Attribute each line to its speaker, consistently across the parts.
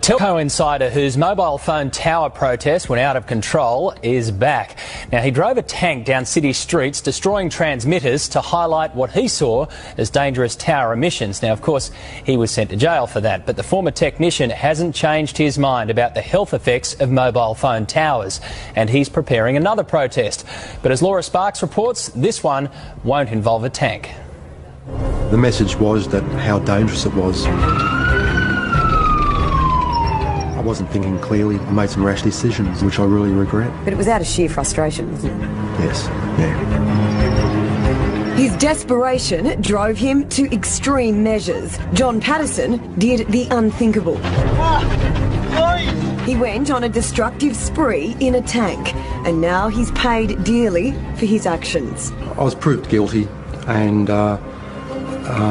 Speaker 1: Telco insider whose mobile phone tower protest went out of control is back. Now, he drove a tank down city streets, destroying transmitters to highlight what he saw as dangerous tower emissions. Now, of course, he was sent to jail for that, but the former technician hasn't changed his mind about the health effects of mobile phone towers, and he's preparing another protest. But as Laura Sparks reports, this one won't involve a tank.
Speaker 2: The message was that how dangerous it was. I wasn't thinking clearly. I made some rash decisions, which I really regret.
Speaker 3: But it was out of sheer frustration, wasn't it?
Speaker 2: Yes, yeah.
Speaker 3: His desperation drove him to extreme measures. John Patterson did the unthinkable. He went on a destructive spree in a tank, and now he's paid dearly for his actions.
Speaker 2: I was proved guilty, and I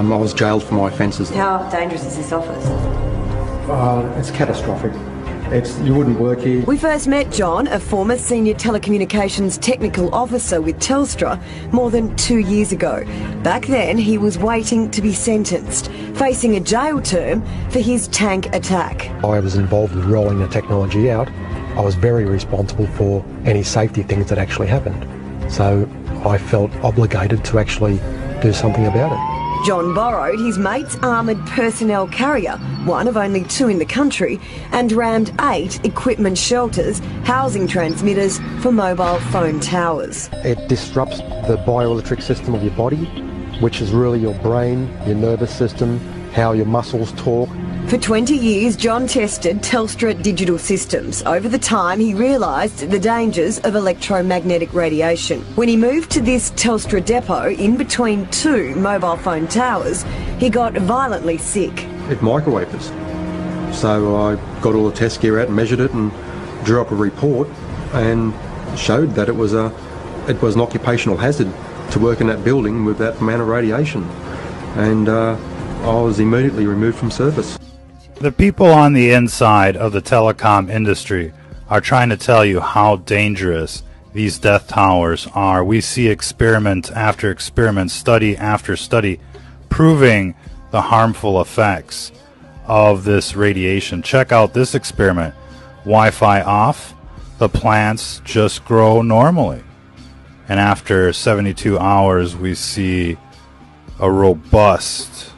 Speaker 2: was jailed for my offences.
Speaker 3: How dangerous is this office?
Speaker 2: It's catastrophic. You wouldn't work here.
Speaker 3: We first met John, a former senior telecommunications technical officer with Telstra, more than 2 years ago. Back then, he was waiting to be sentenced, facing a jail term for his tank attack.
Speaker 4: I was involved with rolling the technology out. I was very responsible for any safety things that actually happened. So I felt obligated to actually do something about it.
Speaker 3: John borrowed his mate's armoured personnel carrier, one of only 2 in the country, and rammed 8 equipment shelters housing transmitters for mobile phone towers.
Speaker 4: It disrupts the bioelectric system of your body, which is really your brain, your nervous system, how your muscles talk.
Speaker 3: For 20 years, John tested Telstra digital systems. Over the time, he realised the dangers of electromagnetic radiation. When he moved to this Telstra depot in between 2 mobile phone towers, he got violently sick.
Speaker 2: It microwaved us. So I got all the test gear out and measured it and drew up a report and showed that it was an occupational hazard to work in that building with that amount of radiation. And I was immediately removed from service.
Speaker 5: The people on the inside of the telecom industry are trying to tell you how dangerous these death towers are. We see experiment after experiment, study after study, proving the harmful effects of this radiation. Check out this experiment. Wi-Fi off, the plants just grow normally. And after 72 hours, we see a robust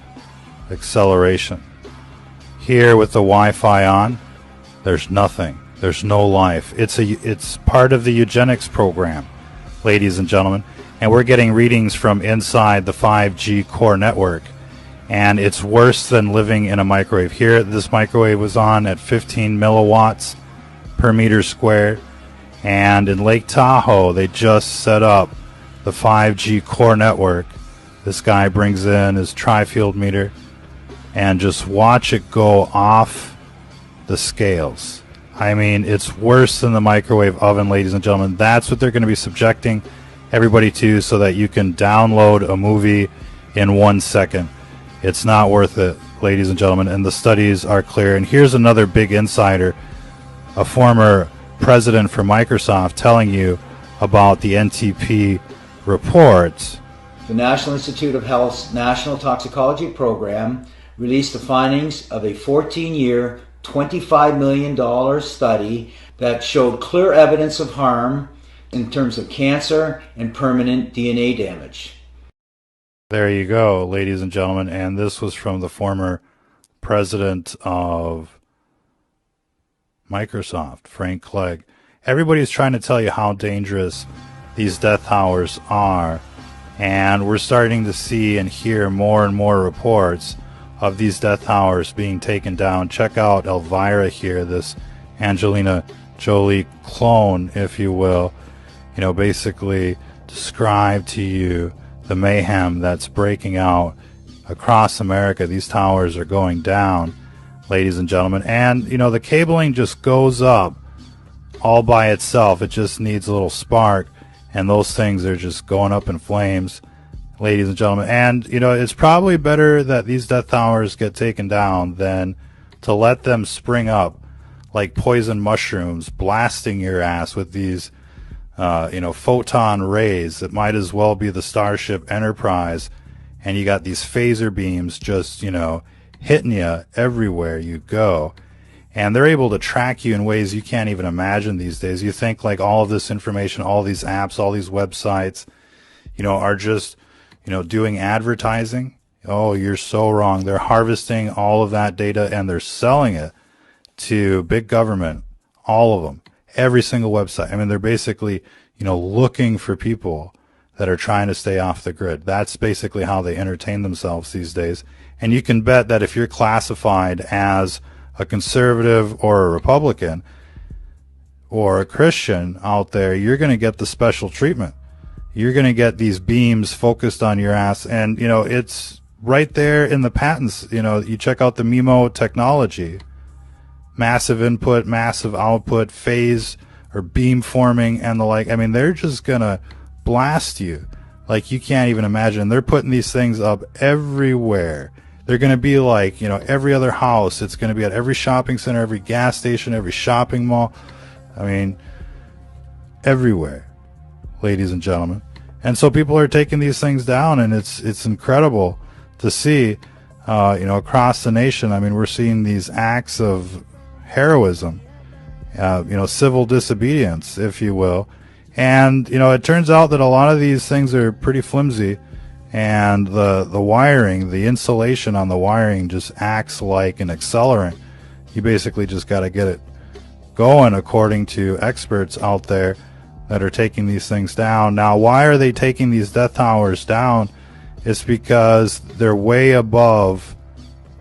Speaker 5: acceleration. Here with the Wi-Fi on, there's nothing. There's no life. It's part of the eugenics program, ladies and gentlemen. And we're getting readings from inside the 5G core network. And it's worse than living in a microwave. Here, this microwave was on at 15 milliwatts per meter squared. And in Lake Tahoe, they just set up the 5G core network. This guy brings in his tri-field meter and just watch it go off the scales. I mean, it's worse than the microwave oven, ladies and gentlemen. That's what they're going to be subjecting everybody to so that you can download a movie in 1 second. It's not worth it, ladies and gentlemen, and the studies are clear. And here's another big insider, a former president for Microsoft, telling you about the NTP reports.
Speaker 6: The National Institute of Health's National Toxicology Program released the findings of a 14-year, $25 million study that showed clear evidence of harm in terms of cancer and permanent DNA damage.
Speaker 5: There you go, ladies and gentlemen, and this was from the former president of Microsoft, Frank Clegg. Everybody's trying to tell you how dangerous these death towers are, and we're starting to see and hear more and more reports of these death towers being taken down. Check out Elvira here, this Angelina Jolie clone, if you will, basically describe to you the mayhem that's breaking out across America. These towers are going down, ladies and gentlemen, and the cabling just goes up all by itself. It just needs a little spark, and those things are just going up in flames, ladies and gentlemen. And it's probably better that these death towers get taken down than to let them spring up like poison mushrooms, blasting your ass with these photon rays that might as well be the Starship Enterprise, and you got these phaser beams just hitting you everywhere you go. And they're able to track you in ways you can't even imagine these days. You think like all of this information, all these apps, all these websites, are just, doing advertising. Oh, you're so wrong. They're harvesting all of that data and they're selling it to big government, all of them, every single website. I mean, they're basically, looking for people that are trying to stay off the grid. That's basically how they entertain themselves these days. And you can bet that if you're classified as a conservative or a Republican or a Christian out there, you're going to get the special treatment. You're going to get these beams focused on your ass. And, it's right there in the patents. You check out the MIMO technology, massive input, massive output, phase or beam forming and the like. I mean, they're just going to blast you like you can't even imagine. They're putting these things up everywhere. They're going to be like, every other house. It's going to be at every shopping center, every gas station, every shopping mall. I mean, everywhere, ladies and gentlemen. And so people are taking these things down, and it's incredible to see, across the nation. I mean, we're seeing these acts of heroism, civil disobedience, if you will. And, it turns out that a lot of these things are pretty flimsy. And the wiring, the insulation on the wiring just acts like an accelerant. You basically just got to get it going, according to experts out there that are taking these things down. Now, why are they taking these death towers down? It's because they're way above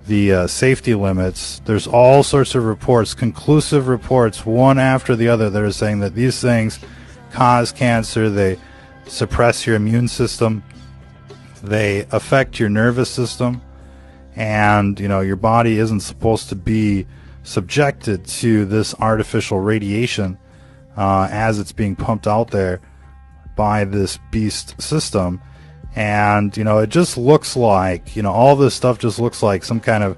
Speaker 5: the safety limits. There's all sorts of reports, conclusive reports, one after the other, that are saying that these things cause cancer, they suppress your immune system, they affect your nervous system, and your body isn't supposed to be subjected to this artificial radiation as it's being pumped out there by this beast system. And it just looks like all this stuff just looks like some kind of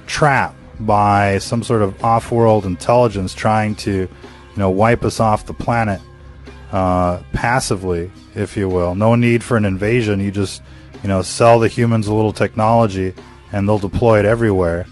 Speaker 5: trap by some sort of off-world intelligence trying to wipe us off the planet passively, if you will. No need for an invasion. You just sell the humans a little technology and they'll deploy it everywhere.